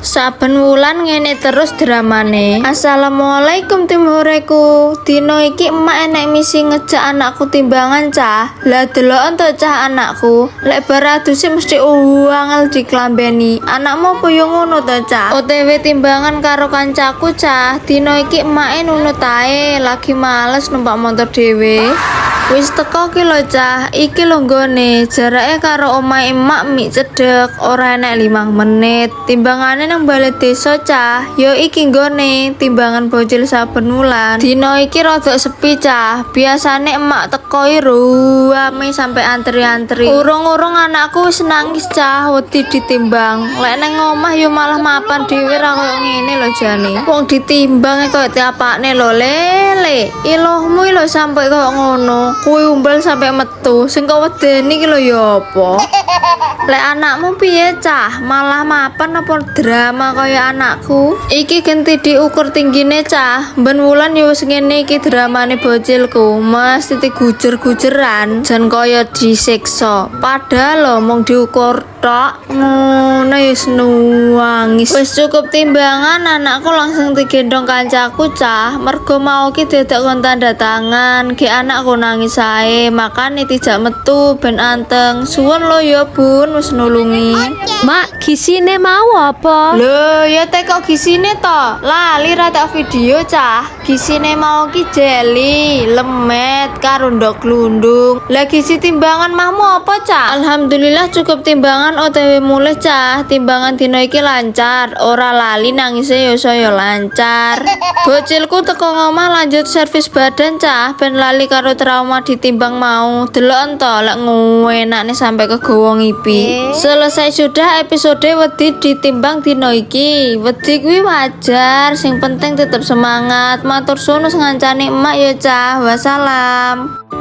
Saben wulan ngene terus dramane. Assalamualaikum tim horeku. Dino iki emak enek misi ngejak anakku timbangan cah. Lah deloken to cah anakku. Lek bar aduse mesti angel diklambeni. Anakmu apa yo ngono to cah? OTW timbangan karo kancaku cah. Dino iki emake nunut ae, lagi males numpak motor dhewe. Wis teko ki lho cah, iki lho nggone. Jarake karo omahe emak mik cedhek, ora enek 5 menit. Timbangane nang balai desa cah, yo iki nggone, timbangan bocil saben wulan. Dino iki rada sepi cah. Biasane emak teko rame sampe antri-antri. Urung-urung anakku wis nangis cah, wedi ditimbang. Lek nang omah yo malah mapan dhewe ra koyo ngene lho jane. Wong ditimbang koyo tiapakne lho lele. Ilohmu lho sampe koyo ngono. Kuwi umbal sampai metu, sing kok wedeni iki lho ya apa? Lek anakmu piye cah? Malah mapan apa drama kaya anakku? Iki genti diukur tinggine cah. Ben wulan ya wis ngene iki dramane bocilku. Mesti gujer-gujeran, jan kaya disiksa. Padahal lho mung diukur tok. Ngono ya nangis. Wis cukup timbangan, anakku langsung digendong kancaku cah. Mergo mau ki dadak kon tanda tangan, ki anakku nangis sae, makane tidak metu ben anteng. Suwun lo ya Bun wis nulungi. Mak, gisine mau apa? Lho, ya teko gisine to. Lali ra tak video cah. Gisine mau ki jeli, lemet karo ndok glundung. Lah gisi timbangan mahmu apa cah? Alhamdulillah cukup timbangan OTW mulih cah. Timbangan dino iki lancar, ora lali nangise yo saya lancar. Bocilku teko ngomah lanjut servis badan cah, ben lali karo trauma ditimbang mau. Delok ento lek nguwenakne sampai kegowo ngipi. Selesai sudah episode wedi ditimbang dino iki. Wedi kuwi wajar, sing penting tetep semangat. Matur suwun ngancani emak ya cah. Wassalam.